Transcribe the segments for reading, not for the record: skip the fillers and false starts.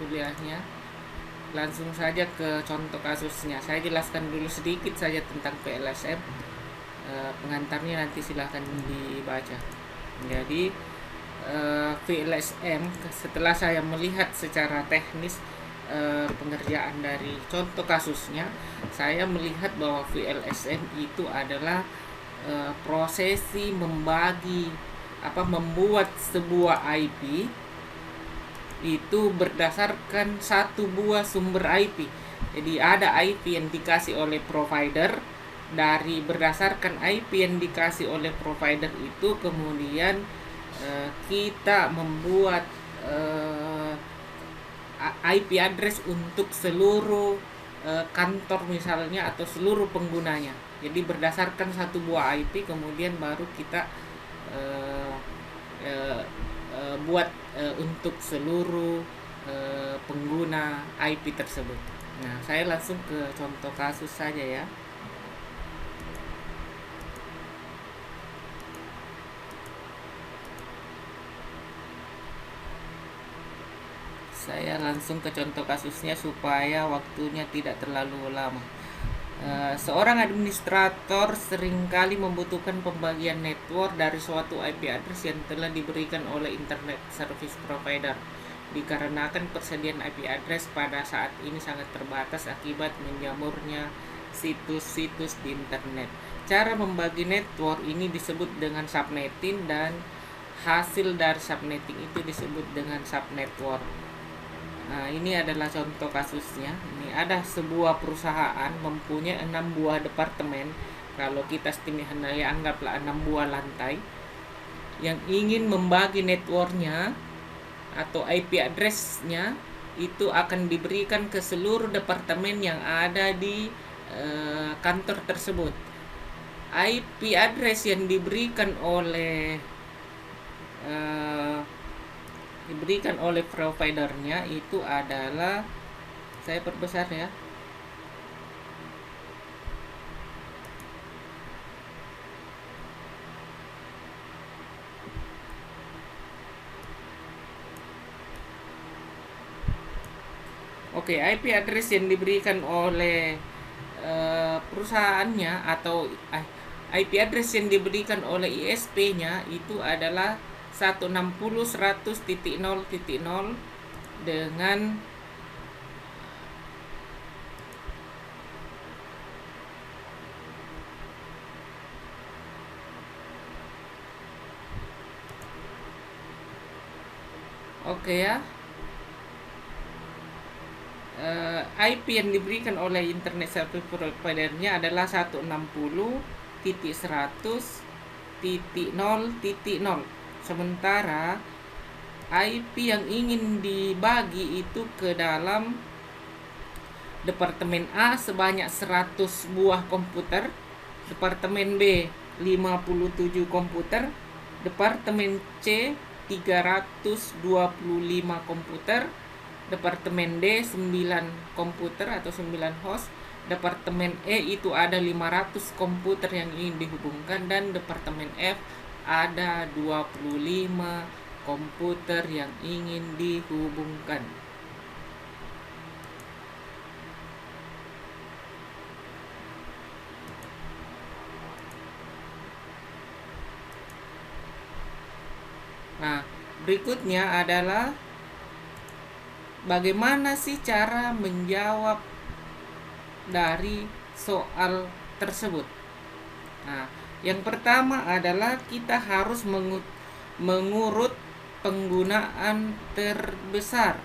kuliahnya. Langsung saja ke contoh kasusnya. Saya jelaskan dulu sedikit saja tentang VLSM. Pengantarnya nanti silahkan dibaca. Jadi VLSM, setelah saya melihat secara teknis pengerjaan dari contoh kasusnya, saya melihat bahwa VLSM itu adalah prosesi membuat sebuah IP itu berdasarkan satu buah sumber IP. Jadi ada IP yang dikasih oleh provider, dari berdasarkan IP yang dikasih oleh provider itu kemudian kita membuat IP address untuk seluruh kantor misalnya atau seluruh penggunanya. Jadi berdasarkan satu buah IP kemudian baru kita buat untuk seluruh pengguna IP tersebut. Nah, saya langsung ke contoh kasus saja ya. Saya langsung ke contoh kasusnya supaya waktunya tidak terlalu lama. Seorang administrator seringkali membutuhkan pembagian network dari suatu IP address yang telah diberikan oleh Internet Service Provider, dikarenakan persediaan IP address pada saat ini sangat terbatas akibat menjamurnya situs-situs di internet. Cara membagi network ini disebut dengan subnetting, dan hasil dari subnetting itu disebut dengan subnetwork. Nah, ini adalah contoh kasusnya. Ini ada sebuah perusahaan mempunyai 6 buah departemen. Kalau kita sederhana anggaplah 6 buah lantai yang ingin membagi networknya atau IP addressnya itu akan diberikan ke seluruh departemen yang ada di kantor tersebut. IP address yang diberikan oleh providernya itu adalah, saya perbesar ya, oke, IP address yang diberikan oleh perusahaannya atau IP address yang diberikan oleh ISP-nya itu adalah 160.100.0.0 dengan oke ya. IP yang diberikan oleh Internet Service Provider-nya adalah 160.100.0.0. Sementara IP yang ingin dibagi itu ke dalam Departemen A sebanyak 100 buah komputer, Departemen B 57 komputer, Departemen C 325 komputer, Departemen D 9 komputer atau 9 host, Departemen E itu ada 500 komputer yang ingin dihubungkan, dan Departemen F ada 25 komputer yang ingin dihubungkan. Nah, berikutnya adalah bagaimana sih cara menjawab dari soal tersebut. Nah, yang pertama adalah kita harus mengurut penggunaan terbesar.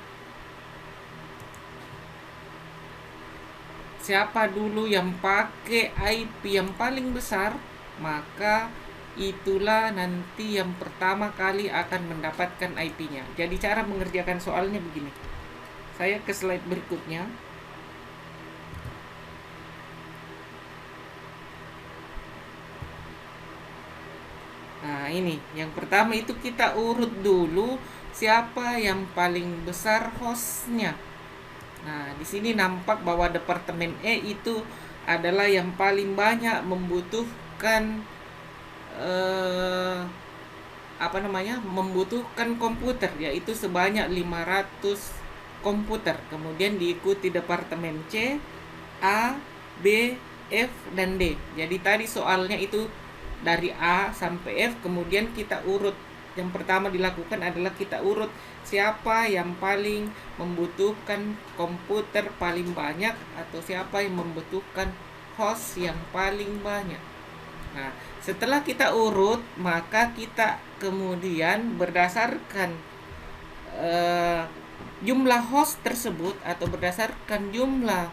Siapa dulu yang pakai IP yang paling besar, maka itulah nanti yang pertama kali akan mendapatkan IP-nya. Jadi cara mengerjakan soalnya begini. Saya ke slide berikutnya. Nah, ini yang pertama itu kita urut dulu siapa yang paling besar hostnya. Nah, di sini nampak bahwa Departemen E itu adalah yang paling banyak membutuhkan membutuhkan komputer, yaitu sebanyak 500 komputer. Kemudian diikuti departemen C, A, B, F, dan D. Jadi tadi soalnya itu dari A sampai F, kemudian kita urut. Yang pertama dilakukan adalah kita urut siapa yang paling membutuhkan komputer paling banyak atau siapa yang membutuhkan host yang paling banyak. Nah, setelah kita urut, maka kita kemudian berdasarkan jumlah host tersebut atau berdasarkan jumlah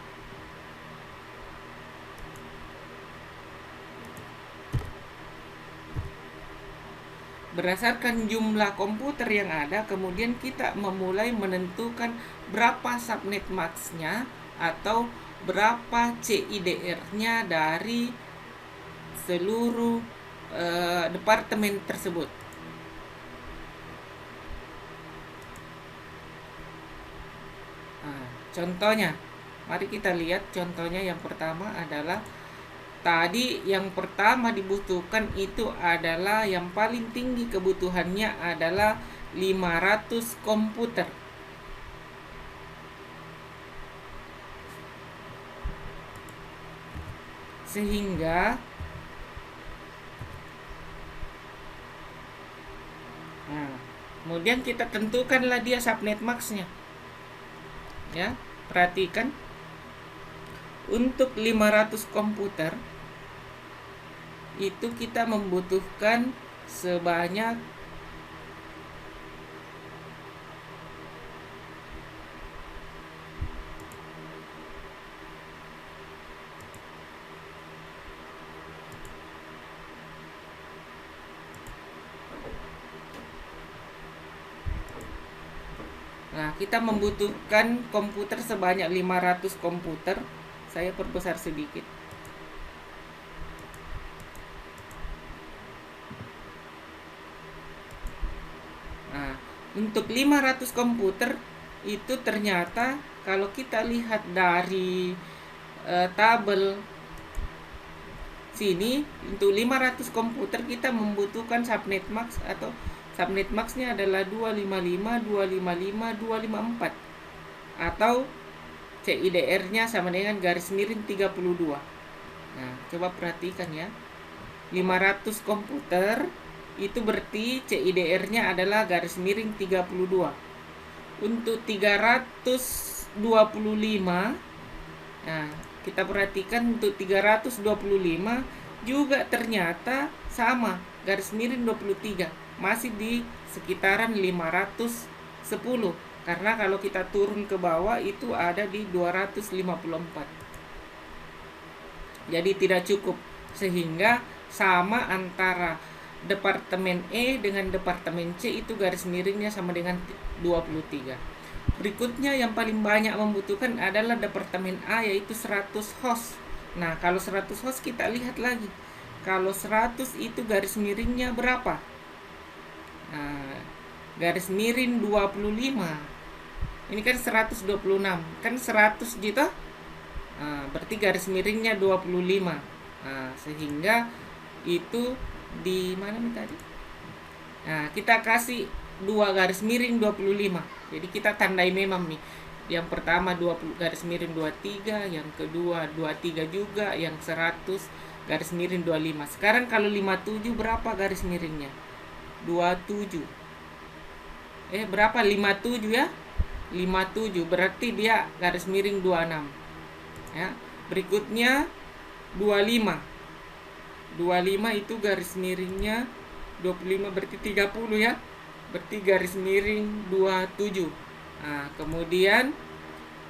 komputer yang ada, kemudian kita memulai menentukan berapa subnet max-nya atau berapa CIDR-nya dari seluruh departemen tersebut. Nah, contohnya, mari kita lihat contohnya. Yang pertama adalah tadi yang pertama dibutuhkan itu adalah yang paling tinggi kebutuhannya adalah 500 komputer. Sehingga kemudian kita tentukanlah dia subnet max-nya. Ya, perhatikan. Untuk 500 komputer itu kita membutuhkan sebanyak kita membutuhkan komputer sebanyak 500 komputer. Saya perbesar sedikit. Nah, untuk 500 komputer itu ternyata kalau kita lihat dari tabel sini, untuk 500 komputer kita membutuhkan subnet max atau subnet max-nya adalah 255, 255, 254 atau CIDR-nya sama dengan garis miring 32. Nah, coba perhatikan ya. 500 komputer itu berarti CIDR-nya adalah garis miring 32. Untuk 325, nah, kita perhatikan untuk 325 juga ternyata sama, garis miring 23. Masih di sekitaran 510. Karena kalau kita turun ke bawah itu ada di 254. Jadi tidak cukup. Sehingga sama antara departemen E dengan departemen C itu garis miringnya sama dengan 23. Berikutnya yang paling banyak membutuhkan adalah departemen A, yaitu 100 host. Nah, kalau 100 host kita lihat lagi. Kalau 100 itu garis miringnya berapa? Nah, garis miring 25. Ini kan 126. Kan 100 gitu. Berarti garis miringnya 25. Sehingga itu di mana nih tadi? Nah, kita kasih 2 garis miring 25. Jadi kita tandai memang nih. Yang pertama 20 garis miring 23, yang kedua 23 juga, yang 100 garis miring 25. Sekarang kalau 57 berapa garis miringnya? 27. Berapa? 57 ya? 57 berarti dia garis miring 26. Ya. Berikutnya 25. 25 itu garis miringnya 25 berarti 30 ya. Berarti garis miring 27. Nah, kemudian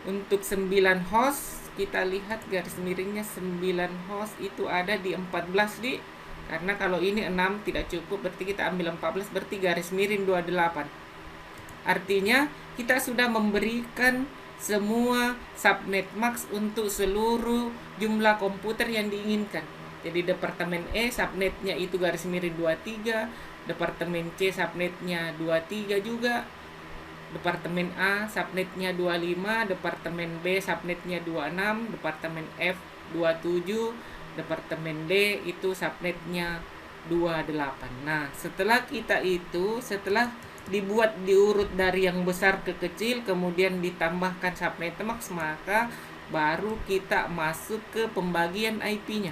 untuk 9 host kita lihat garis miringnya 9 host itu ada di 14 di. Karena kalau ini 6 tidak cukup, berarti kita ambil 14, berarti garis miring 28. Artinya kita sudah memberikan semua subnet max untuk seluruh jumlah komputer yang diinginkan. Jadi departemen E subnetnya itu garis miring 23, departemen C subnetnya 23 juga, departemen A subnetnya 25, departemen B subnetnya 26, departemen F 27, departemen D itu subnetnya 28. Nah, setelah dibuat diurut dari yang besar ke kecil, kemudian ditambahkan subnet max, maka baru kita masuk ke pembagian IP-nya.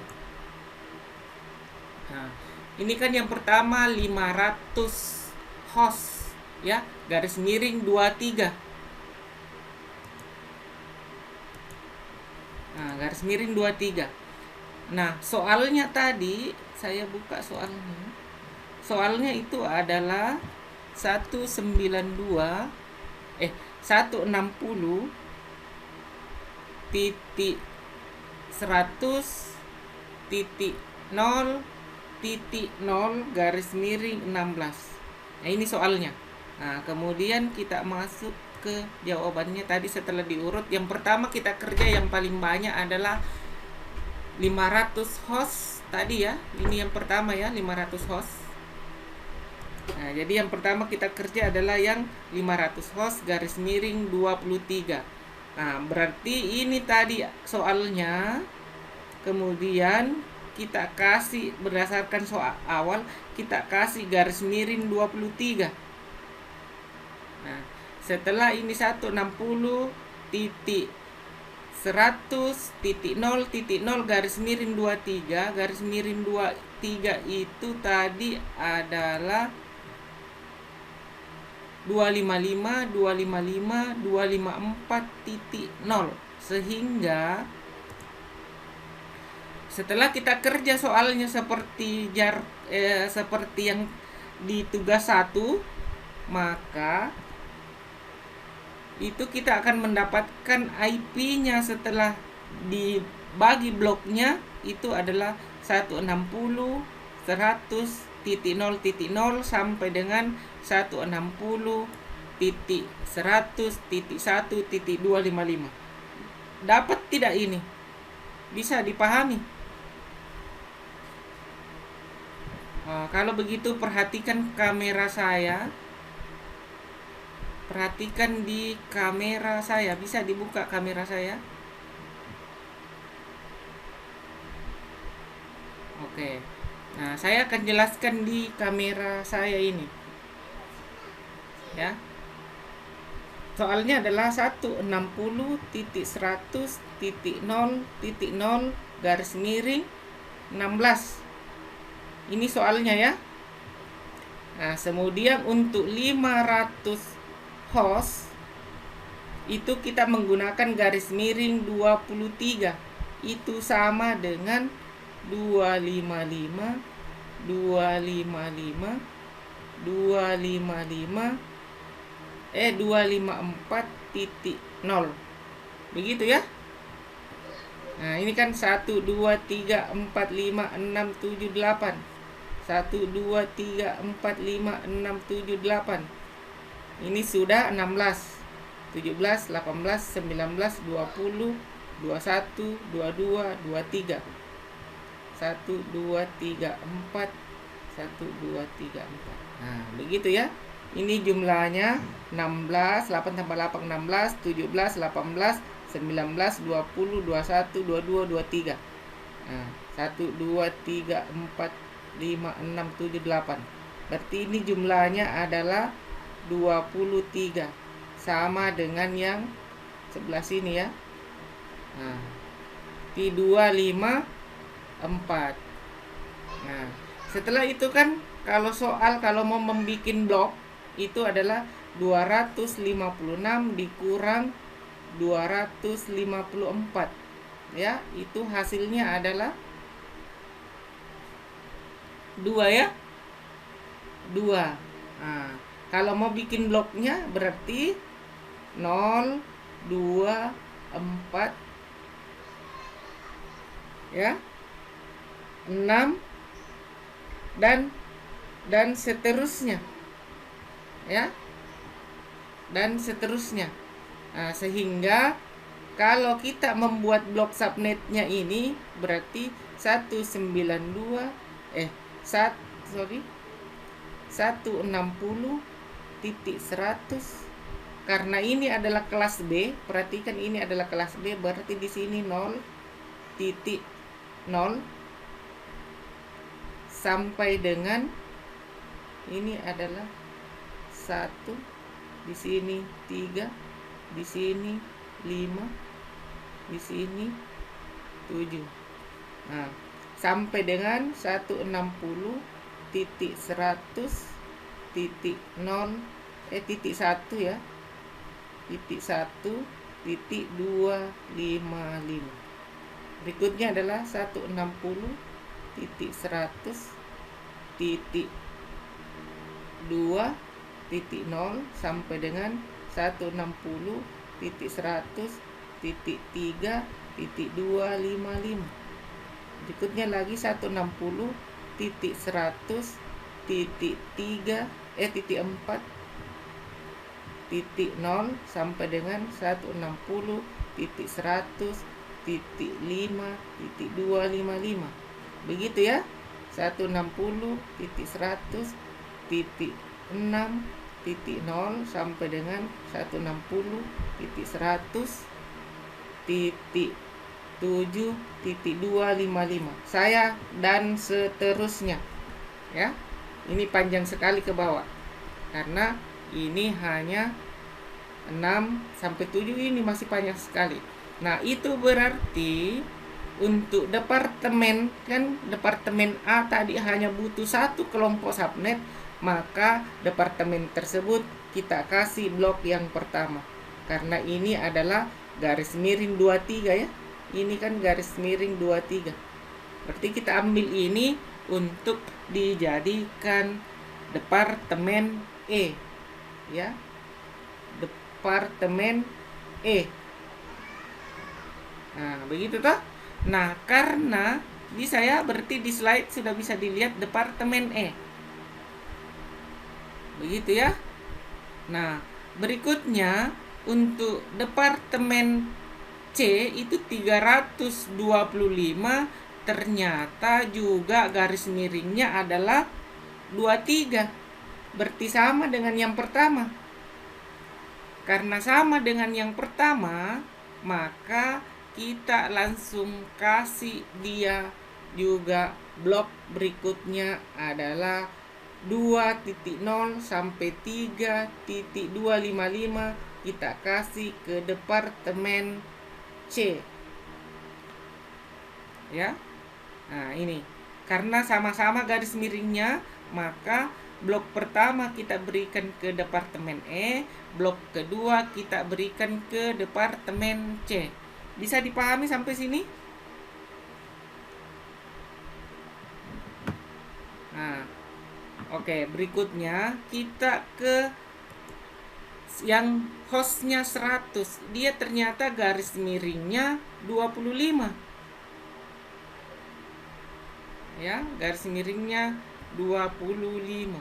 Nah, ini kan yang pertama 500 host ya, garis miring 23. Nah, garis miring 23. Nah, soalnya tadi saya buka soalnya. Soalnya itu adalah 160 titik 100 titik 0 titik 0 garis miring 16. Nah, ini soalnya. Nah, kemudian kita masuk ke jawabannya tadi setelah diurut. Yang pertama kita kerja yang paling banyak adalah 500 host tadi ya. Ini yang pertama ya, 500 host. Nah, jadi yang pertama kita kerja adalah yang 500 host garis miring 23. Nah, berarti ini tadi soalnya. Kemudian kita kasih berdasarkan soal awal, kita kasih garis miring 23. Nah, setelah ini 160 titik 100 titik 0 titik 0 garis miring 23. Garis miring 23 itu tadi adalah 255 255 254.0. Sehingga setelah kita kerja soalnya seperti seperti yang di tugas 1, maka itu kita akan mendapatkan IP-nya setelah dibagi bloknya itu adalah 160 100.0.0 sampai dengan 160.100.1.255. Dapat tidak ini? Bisa dipahami? Kalau begitu perhatikan kamera saya. Perhatikan di kamera saya. Bisa dibuka kamera saya? Oke. Nah, saya akan jelaskan di kamera saya ini. Ya. Soalnya adalah 160.100.0.0 garis miring 16. Ini soalnya ya. Nah, kemudian untuk 500 host itu kita menggunakan garis miring 23. Itu sama dengan 255 255 254.0. Begitu ya. Nah, ini kan 1 2 3 4 5 6 7 8. 1 2 3 4 5 6 7 8. Ini sudah 16, 17, 18, 19, 20, 21, 22, 23. 1 2 3 4 1 2 3 4. Nah, begitu ya. Ini jumlahnya 16, 8 tambah 8 16, 17, 18, 19, 20, 21, 22, 23. Nah, 1 2 3 4 5 6 7 8. Berarti ini jumlahnya adalah 23. Sama dengan yang sebelah sini ya. Nah, di 254. Nah, setelah itu kan kalau mau membuat blok itu adalah 256 dikurang 254 ya, itu hasilnya adalah 2 ya, 2. Nah, kalau mau bikin bloknya berarti 0 2 4 ya, 6 dan seterusnya ya, dan seterusnya. Nah, sehingga kalau kita membuat blok subnetnya ini berarti 160.100. Karena ini adalah kelas B, perhatikan ini adalah kelas B, berarti di sini 0.0 sampai dengan ini adalah 1, di sini 3, di sini 5, di sini 7. Nah, sampai dengan 160.100.0 ya. Titik 1 titik 255. Berikutnya adalah 160.0 sampai dengan 160.100.3.255. Berikutnya lagi 160.100.3.4.0 sampai dengan 160.100.5.255. Begitu ya. 160.100.6.0 sampai dengan 160.100.7.255. Saya dan seterusnya ya. Ini panjang sekali ke bawah karena ini hanya 6 sampai 7, ini masih panjang sekali. Nah, itu berarti untuk departemen, kan departemen A tadi hanya butuh satu kelompok subnet, maka departemen tersebut kita kasih blok yang pertama. Karena ini adalah garis miring 23 ya. Ini kan garis miring 23. Berarti kita ambil ini untuk dijadikan departemen E ya. Departemen E. Nah, begitu toh? Nah, karena di saya berarti di slide sudah bisa dilihat departemen E. Begitu ya. Nah, berikutnya untuk departemen C itu 325, ternyata juga garis miringnya adalah 23. Berarti sama dengan yang pertama. Karena sama dengan yang pertama, maka kita langsung kasih dia juga blok berikutnya adalah 2.0 sampai 3.255. Kita kasih ke departemen C ya. Nah, ini karena sama-sama garis miringnya, maka blok pertama kita berikan ke departemen E, blok kedua kita berikan ke departemen C. Bisa dipahami sampai sini? Nah, oke, berikutnya kita ke yang hostnya 100. Dia ternyata garis miringnya 25. Ya, garis miringnya 25.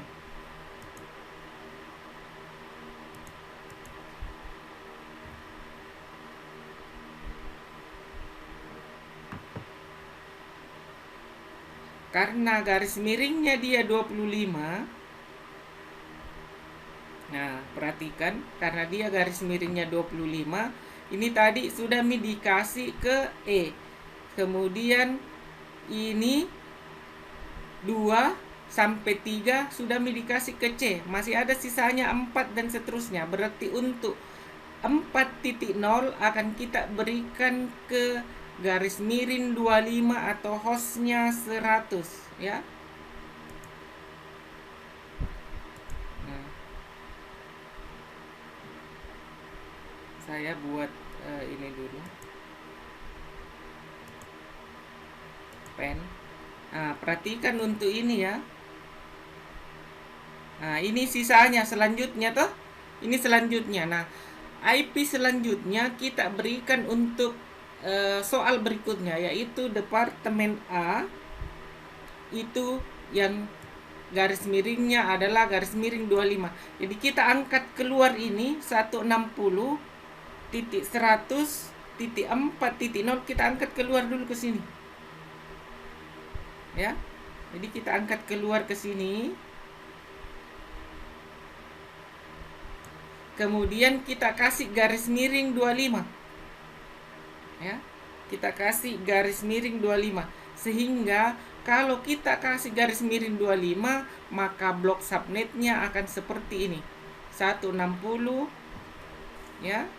Karena garis miringnya dia 25. Nah, perhatikan karena dia garis miringnya 25, ini tadi sudah dikasih ke E. Kemudian ini 2 sampai 3 sudah dikasih ke C. Masih ada sisanya 4 dan seterusnya. Berarti untuk 4.0 akan kita berikan ke garis miring 25 atau hostnya 100 ya. Nah, saya buat ini dulu pen. Nah, perhatikan untuk ini ya. Nah, ini sisanya selanjutnya toh. Ini selanjutnya. Nah, IP selanjutnya kita berikan untuk soal berikutnya, yaitu departemen A itu yang garis miringnya adalah garis miring 25. Jadi kita angkat keluar ini 160.100.4.0, kita angkat keluar dulu ke sini. Ya. Jadi kita angkat keluar ke sini. Kemudian kita kasih garis miring 25. Ya, kita kasih garis miring 25 sehingga kalau kita kasih garis miring 25, maka blok subnetnya akan seperti ini. 160 ya.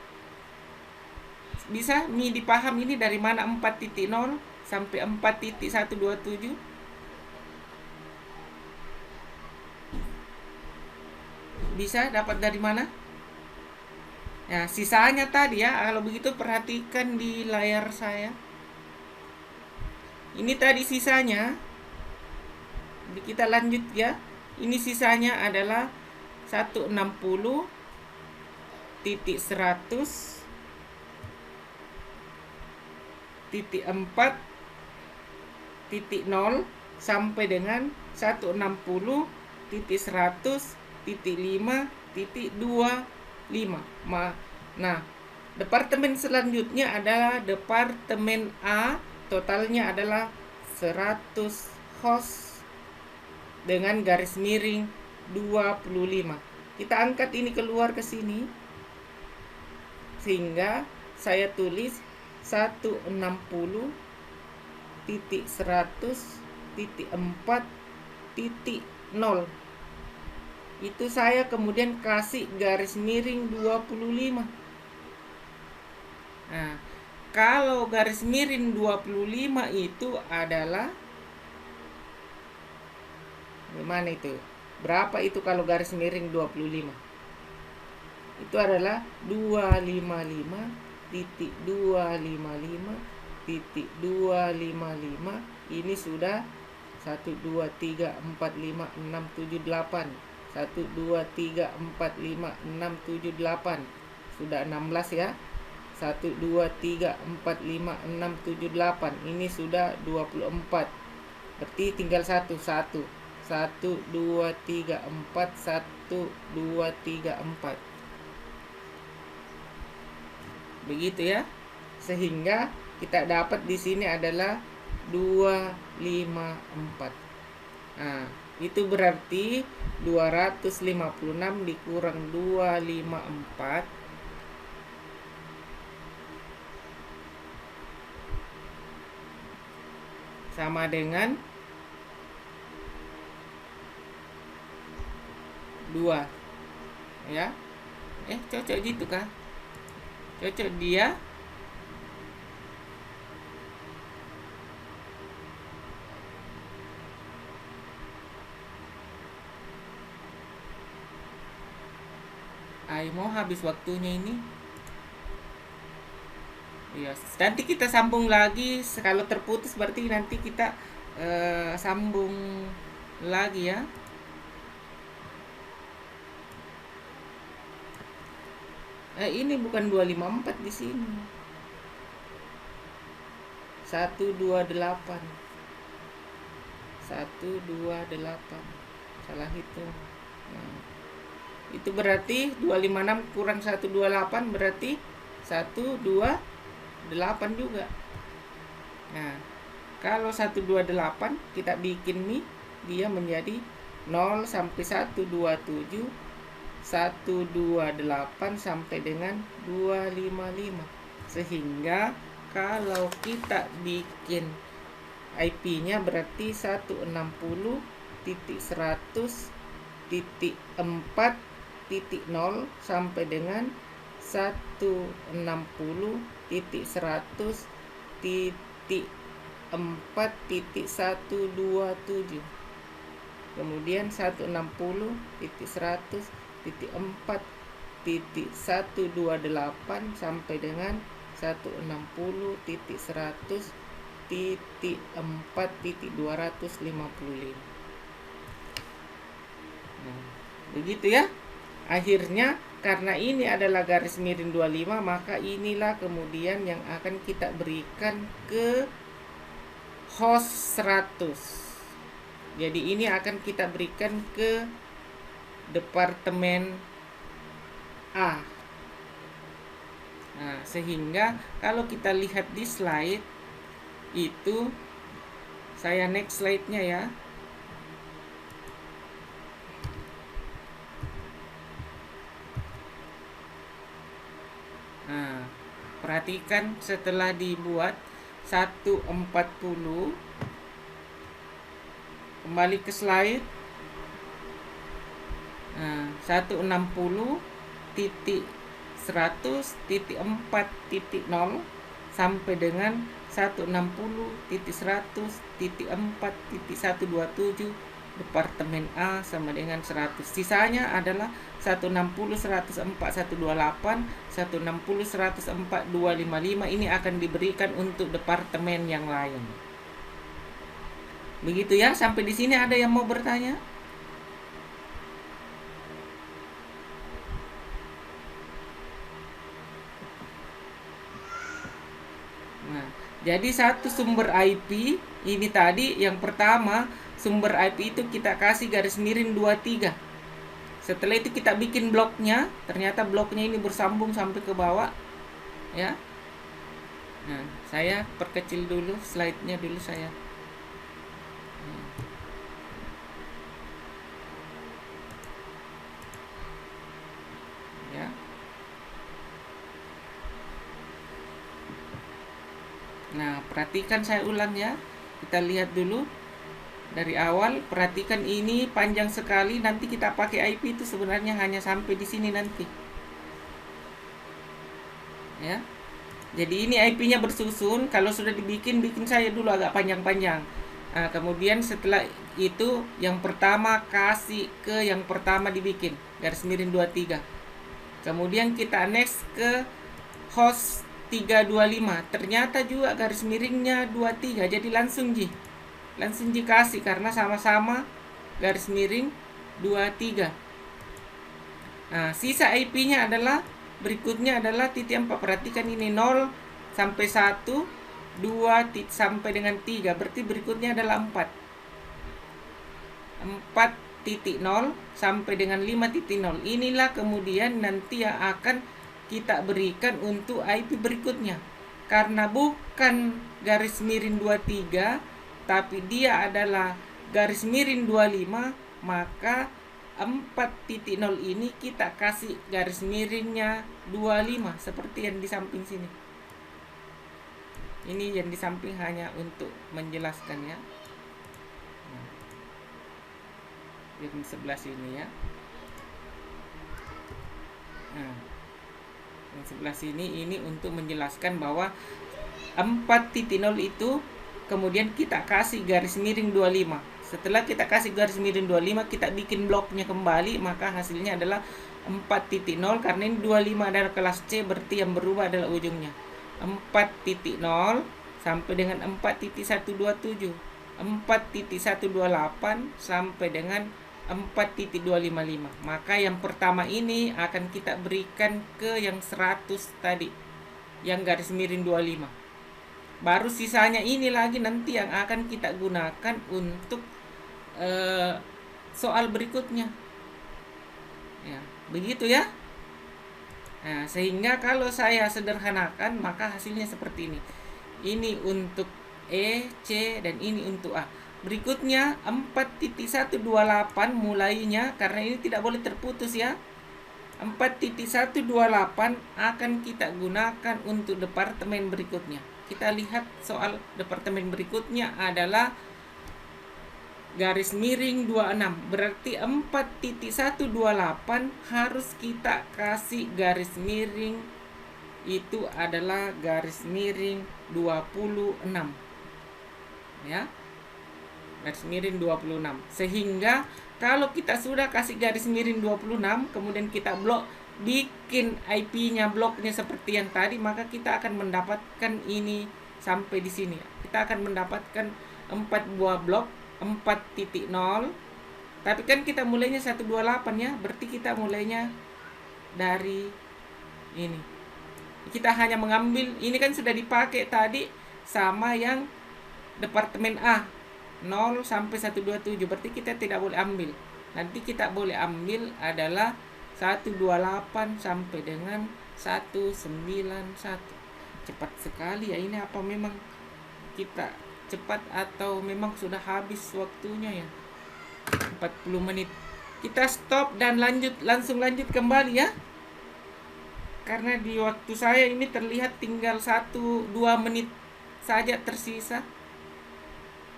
Bisa dipaham ini dari mana 4.0 sampai 4.127? Bisa dapat dari mana? Nah, sisanya tadi ya, kalau begitu perhatikan di layar saya. Ini tadi sisanya. Kita lanjut ya. Ini sisanya adalah 160 titik 100 titik 4 titik 0 sampai dengan 160 titik 100 titik 5 titik 25. Nah, departemen selanjutnya adalah departemen A, totalnya adalah 100 host dengan garis miring 25. Kita angkat ini keluar ke sini sehingga saya tulis 160 titik 100 titik 4 titik 0. Itu saya kemudian kasih garis miring 25. Nah, kalau garis miring 25 itu adalah gimana itu? Berapa itu kalau garis miring 25? Itu adalah 255.255.255. Ini sudah 1 2 3 4 5 6 7 8. 1 2 3 4 5 6 7 8. Sudah 16 ya. 1 2 3 4 5 6 7 8. Ini sudah 24. Berarti tinggal 1 1 2 3 4 1 2 3 4. Begitu ya. Sehingga kita dapat di sini adalah 254. Nah, itu berarti 256 dikurang 254 sama dengan 2 ya. Cocok gitu kah? Cocok dia. Mau habis waktunya ini. Ya, nanti kita sambung lagi. Kalau terputus berarti nanti kita sambung lagi ya. Ini bukan 254 di sini. 128. 128. Salah hitung. Nah, itu berarti 256 kurang 128 berarti 128 juga. Nah, kalau 128 kita bikin nih, dia menjadi 0 sampai 127, 128 sampai dengan 255. Sehingga kalau kita bikin IP-nya berarti 160.100.4.0 sampai dengan 160.100.4.127. Kemudian 160.100.4.128 sampai dengan 160.100.4.255. Nah, begitu ya. Akhirnya karena ini adalah garis miring 25, maka inilah kemudian yang akan kita berikan ke host 100. Jadi ini akan kita berikan ke departemen A. Nah, sehingga kalau kita lihat di slide itu, saya next slide-nya ya. Nah, perhatikan setelah dibuat 140, kembali ke slide. 160.100.4.0 sampai dengan 160.100.4.127 Departemen A sama dengan 100. Sisanya adalah 160, 104, 128, 160, 104, 255 ini akan diberikan untuk departemen yang lain. Begitu ya, sampai di sini ada yang mau bertanya? Nah, jadi satu sumber IP ini tadi yang pertama, sumber IP itu kita kasih garis miring 23. Setelah itu kita bikin bloknya, ternyata bloknya ini bersambung sampai ke bawah, ya. Nah, saya perkecil dulu slide-nya dulu saya. Ya. Nah, perhatikan saya ulang ya. Kita lihat dulu dari awal, perhatikan ini panjang sekali. Nanti kita pakai IP itu sebenarnya hanya sampai di sini nanti. Ya. Jadi ini IP-nya bersusun. Kalau sudah bikin saya dulu agak panjang-panjang. Nah, kemudian setelah itu yang pertama kasih ke yang pertama dibikin garis miring 23. Kemudian kita next ke host 325. Ternyata juga garis miringnya 23. Jadi langsung dikasih karena sama-sama garis miring 23. Nah, sisa IP-nya adalah berikutnya adalah titik 4. Perhatikan ini 0 sampai 1, 2 sampai dengan 3. Berarti berikutnya adalah 4. 4.0 sampai dengan 5.0. Inilah kemudian nanti yang akan kita berikan untuk IP berikutnya. Karena bukan garis miring 23, tapi dia adalah garis miring 25, maka 4.0 ini kita kasih garis miringnya 25 seperti yang di samping sini. Ini yang di samping hanya untuk menjelaskan ya. Yang di sebelah sini ya. Nah, yang sebelah sini ini untuk menjelaskan bahwa 4.0 itu kemudian kita kasih garis miring 25. Setelah kita kasih garis miring 25, kita bikin bloknya kembali, maka hasilnya adalah 4.0 karena ini 25 adalah kelas C, berarti yang berubah adalah ujungnya. 4.0 sampai dengan 4.127, 4.128 sampai dengan 4.255. Maka yang pertama ini akan kita berikan ke yang 100 tadi, yang garis miring 25. Baru sisanya ini lagi nanti yang akan kita gunakan untuk soal berikutnya. Ya, begitu ya. Nah, sehingga kalau saya sederhanakan maka hasilnya seperti ini. Ini untuk E, C, dan ini untuk A. Berikutnya 4.128 mulainya, karena ini tidak boleh terputus ya. 4.128 akan kita gunakan untuk departemen berikutnya. Kita lihat soal departemen berikutnya adalah garis miring 26. Berarti 4.128 harus kita kasih garis miring itu adalah garis miring 26. Ya. Garis miring 26. Sehingga kalau kita sudah kasih garis miring 26, kemudian kita bikin IP-nya, bloknya seperti yang tadi, maka kita akan mendapatkan ini sampai di sini. Kita akan mendapatkan 4 buah blok 4.0. Tapi kan kita mulainya 128 ya, berarti kita mulainya dari ini. Kita hanya mengambil, ini kan sudah dipakai tadi sama yang departemen A 0 sampai 127, berarti kita tidak boleh ambil. Nanti kita boleh ambil adalah 128 sampai dengan 191. Cepat sekali ya ini, apa memang kita cepat atau memang sudah habis waktunya ya? 40 menit. Kita stop dan langsung lanjut kembali ya. Karena di waktu saya ini terlihat tinggal 1-2 menit saja tersisa.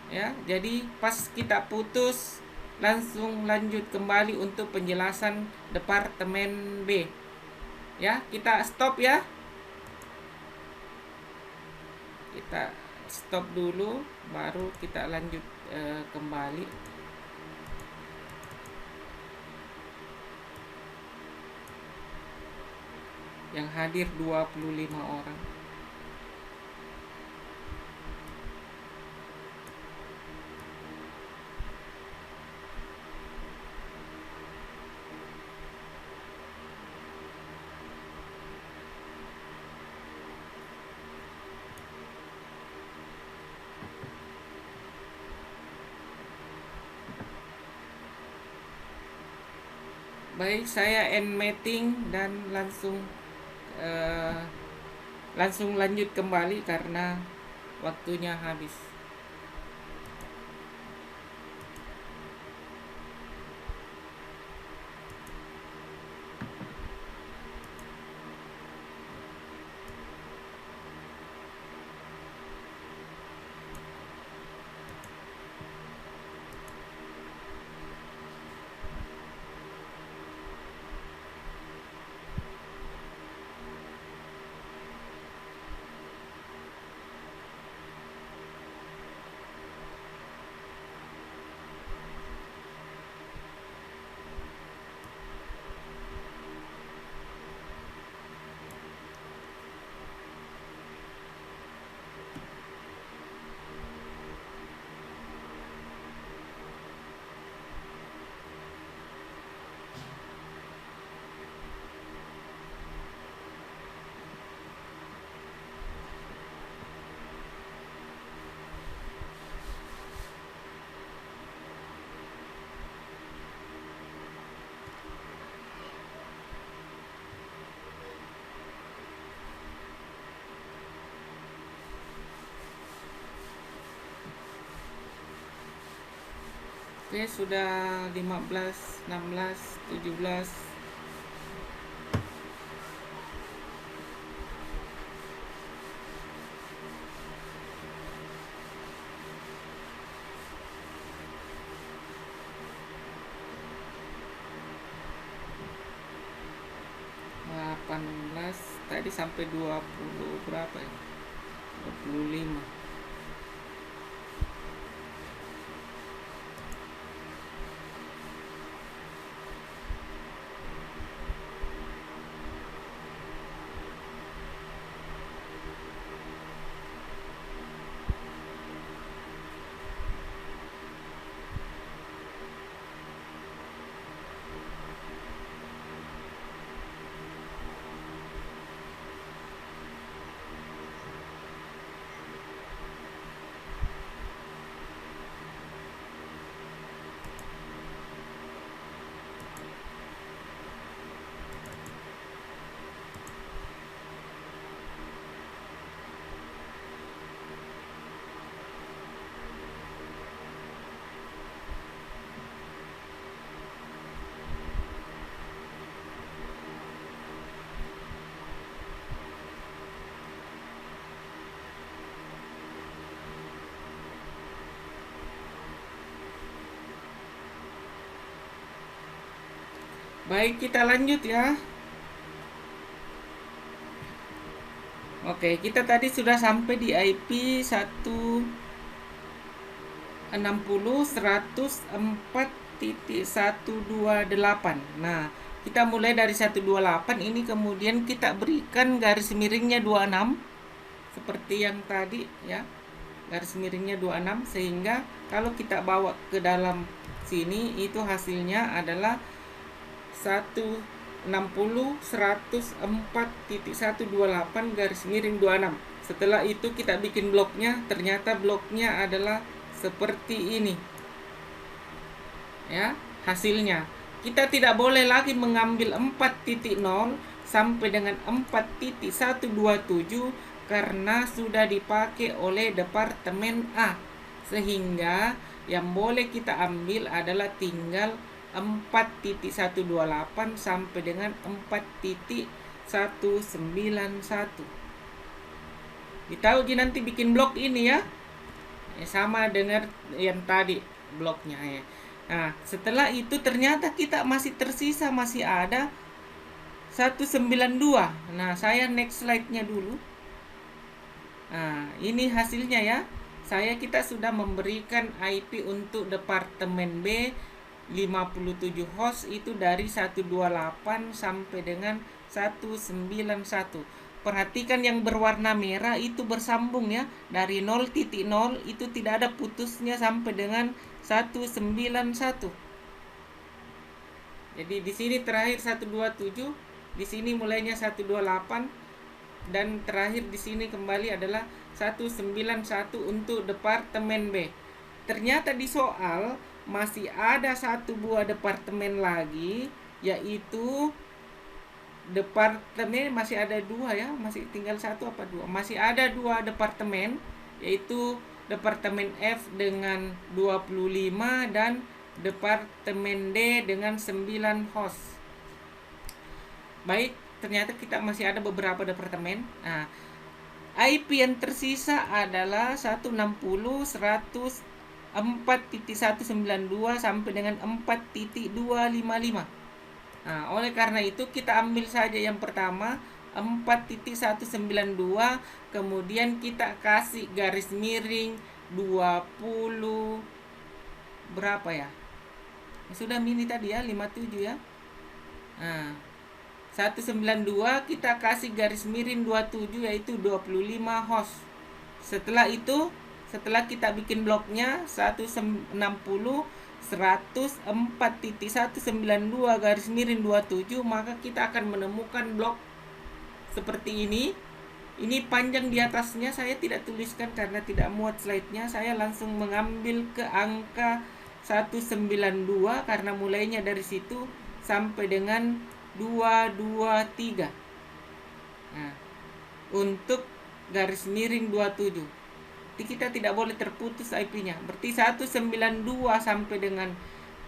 Ya, jadi pas kita putus langsung lanjut kembali untuk penjelasan Departemen B. Ya, kita stop ya. Kita stop dulu, baru kita lanjut kembali. Yang hadir 25 orang. Baik, saya end meeting dan langsung lanjut kembali karena waktunya habis. Oke, sudah 15, 16, 17. Tadi sampai 20 berapa ya? 25. Baik, kita lanjut ya. Oke, kita tadi sudah sampai di IP 160.104.128. Nah, kita mulai dari 128 ini, kemudian kita berikan garis miringnya 26 seperti yang tadi ya. Garis miringnya 26, sehingga kalau kita bawa ke dalam sini itu hasilnya adalah 160.104.128 garis miring 26. Setelah itu kita bikin bloknya, ternyata bloknya adalah seperti ini ya hasilnya. Kita tidak boleh lagi mengambil 4.0 sampai dengan 4.127 karena sudah dipakai oleh Departemen A, sehingga yang boleh kita ambil adalah tinggal 4.128 sampai dengan 4.191. Ditahu nanti bikin blok ini ya. Sama dengan yang tadi bloknya ya. Nah, setelah itu ternyata kita masih tersisa, masih ada 192. Nah, saya next slide-nya dulu. Nah, ini hasilnya ya. Kita sudah memberikan IP untuk departemen B 57 host itu dari 128 sampai dengan 191. Perhatikan yang berwarna merah itu bersambung ya. Dari 0.0 itu tidak ada putusnya sampai dengan 191. Jadi di sini terakhir 127, di sini mulainya 128, dan terakhir di sini kembali adalah 191 untuk departemen B. Ternyata di soal masih ada satu buah departemen lagi, yaitu departemen masih ada dua ya, masih tinggal satu apa dua, masih ada dua departemen, yaitu departemen F dengan 25 dan departemen D dengan 9 host. Baik, ternyata kita masih ada beberapa departemen. Nah, IP yang tersisa adalah 160, 100, 4.192 sampai dengan 4.255. Nah, oleh karena itu kita ambil saja yang pertama 4.192, kemudian kita kasih garis miring 20 berapa ya? Sudah mini tadi ya, 57 ya. Nah, 192 kita kasih garis miring 27 yaitu 25 host. Setelah itu, setelah kita bikin bloknya 160 104.192 garis miring 27, maka kita akan menemukan blok seperti ini. Ini panjang di atasnya saya tidak tuliskan karena tidak muat slide-nya. Saya langsung mengambil ke angka 192 karena mulainya dari situ sampai dengan 223. Nah, untuk garis miring 27. Jadi kita tidak boleh terputus IP-nya. Berarti 192 sampai dengan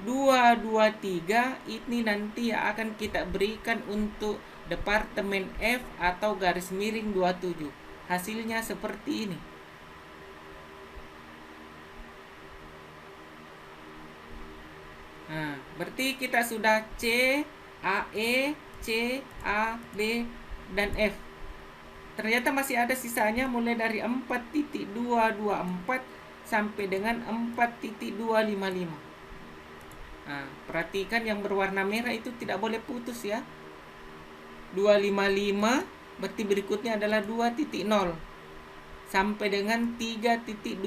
223 ini nanti akan kita berikan untuk departemen F atau garis miring 27. Hasilnya seperti ini. Nah, berarti kita sudah C, A, E, C, A, B, dan F. Ternyata masih ada sisanya mulai dari 4.224 sampai dengan 4.255. Nah, perhatikan yang berwarna merah itu tidak boleh putus ya. 255 berarti berikutnya adalah 2.0 sampai dengan 3.255.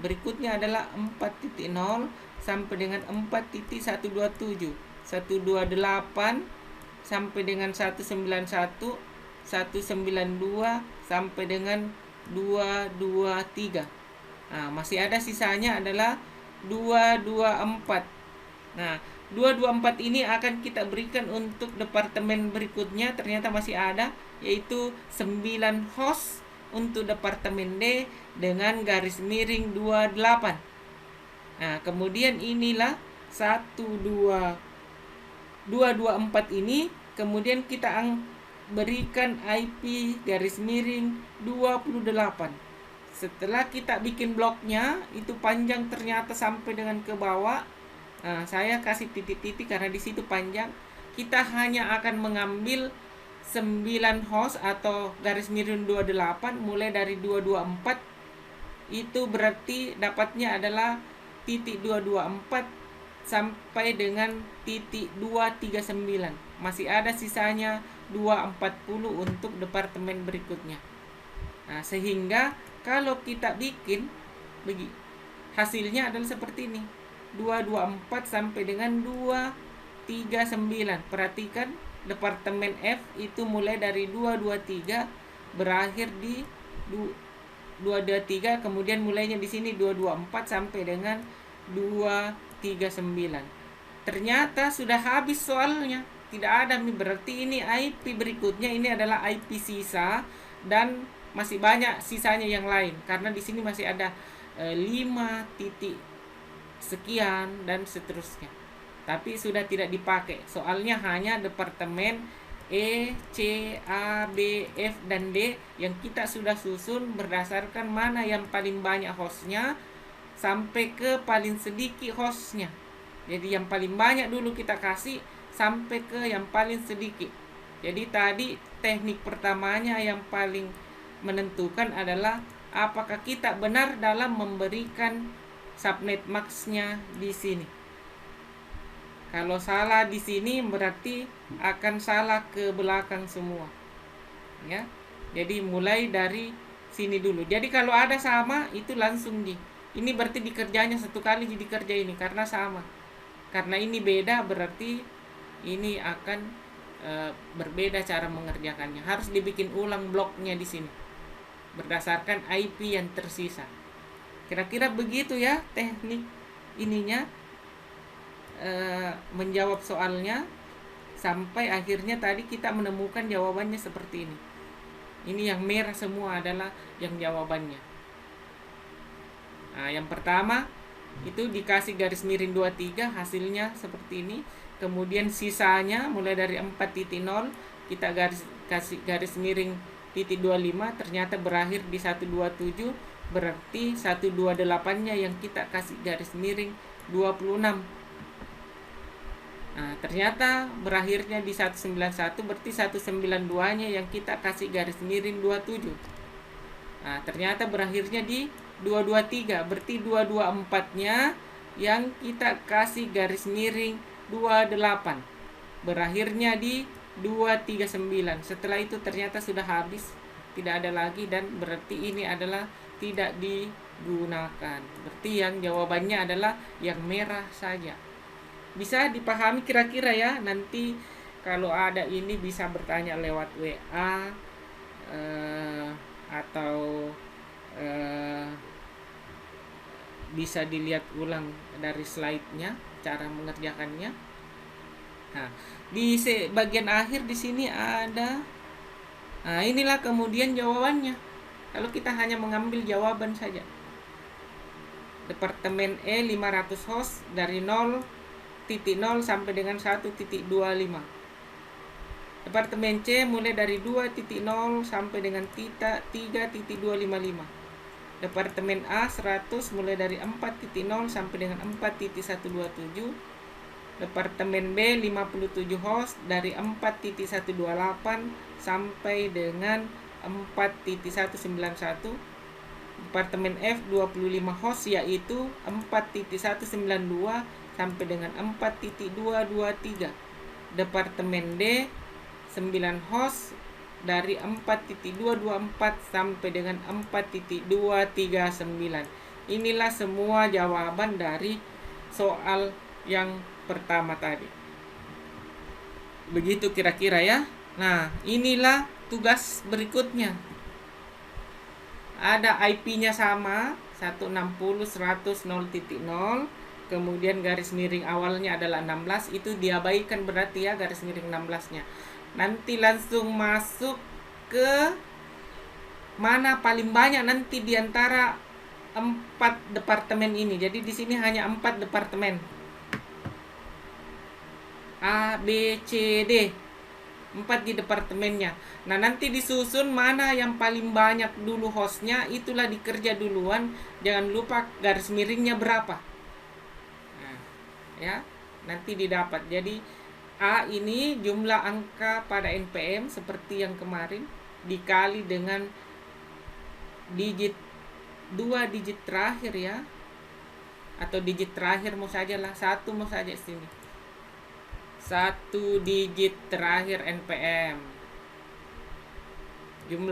Berikutnya adalah 4.0 sampai dengan 4.127. 128 sampai dengan 191, 192 sampai dengan 223. Nah, masih ada sisanya adalah 224. Nah, 224 ini akan kita berikan untuk departemen berikutnya. Ternyata masih ada, yaitu 9 host untuk departemen D dengan garis miring 28. Nah, kemudian inilah 224 ini, kemudian kita berikan IP garis miring 28. Setelah kita bikin bloknya, itu panjang ternyata sampai dengan ke bawah. Nah, saya kasih titik-titik karena di situ panjang. Kita hanya akan mengambil 9 host atau garis miring 28 mulai dari 224. Itu berarti dapatnya adalah titik 224 sampai dengan titik 239. Masih ada sisanya 240 untuk departemen berikutnya. Nah, sehingga kalau kita bikin hasilnya adalah seperti ini. 224 sampai dengan 239. Perhatikan departemen F itu mulai dari 223 berakhir di 223, kemudian mulainya di sini 224 sampai dengan 239. Ternyata sudah habis soalnya. Tidak ada, berarti ini IP berikutnya ini adalah IP sisa dan masih banyak sisanya yang lain karena di sini masih ada 5 titik sekian dan seterusnya. Tapi sudah tidak dipakai. Soalnya hanya departemen E, C, A, B, F, dan D yang kita sudah susun berdasarkan mana yang paling banyak hostnya sampai ke paling sedikit hostnya. Jadi yang paling banyak dulu kita kasih sampai ke yang paling sedikit. Jadi tadi teknik pertamanya yang paling menentukan adalah apakah kita benar dalam memberikan subnet max-nya di sini. Kalau salah di sini berarti akan salah ke belakang semua. Ya. Jadi mulai dari sini dulu. Jadi kalau ada sama itu langsung ini berarti dikerjanya satu kali jadi kerja ini karena sama. Karena ini beda berarti ini akan berbeda cara mengerjakannya. Harus dibikin ulang bloknya di sini berdasarkan IP yang tersisa. Kira-kira begitu ya teknik ininya, menjawab soalnya sampai akhirnya tadi kita menemukan jawabannya seperti ini. Ini yang merah semua adalah yang jawabannya. Nah, yang pertama itu dikasih garis miring 23, hasilnya seperti ini. Kemudian sisanya mulai dari 4.0 kita kasih garis miring titik 25, ternyata berakhir di 127, berarti 128-nya yang kita kasih garis miring 26. Nah, ternyata berakhirnya di 191, berarti 192-nya yang kita kasih garis miring 27. Nah, ternyata berakhirnya di 223, berarti 224-nya yang kita kasih garis miring 28. Berakhirnya di 239. Setelah itu ternyata sudah habis, tidak ada lagi, dan berarti ini adalah tidak digunakan. Berarti yang jawabannya adalah yang merah saja. Bisa dipahami kira-kira ya. Nanti kalau ada ini bisa bertanya lewat WA atau bisa dilihat ulang dari slide-nya cara mengerjakannya. Nah, di bagian akhir di sini ada. Nah, inilah kemudian jawabannya. Kalau kita hanya mengambil jawaban saja. Departemen E 500 host dari 0.0 sampai dengan 1.25. Departemen C mulai dari 2.0 sampai dengan 3.255. Departemen A 100 mulai dari 4.0 sampai dengan 4.127. Departemen B 57 host dari 4.128 sampai dengan 4.191. Departemen F 25 host yaitu 4.192 sampai dengan 4.223. Departemen D 9 host dari 4.224 sampai dengan 4.239. Inilah semua jawaban dari soal yang pertama tadi. Begitu kira-kira ya. Nah, inilah tugas berikutnya. Ada IP-nya sama 160.100.0.0. Kemudian garis miring awalnya adalah 16. Itu diabaikan berarti ya garis miring 16-nya. Nanti langsung masuk ke mana paling banyak nanti diantara 4 departemen ini. Jadi di sini hanya 4 departemen. A, B, C, D. 4 di departemennya. Nah, nanti disusun mana yang paling banyak dulu hostnya, itulah dikerja duluan. Jangan lupa garis miringnya berapa. Nah, ya, nanti didapat. Jadi A ini jumlah angka pada NPM seperti yang kemarin dikali dengan digit 2 digit terakhir ya, atau digit terakhir mau saja lah, 1 mau saja sini, 1 digit terakhir NPM.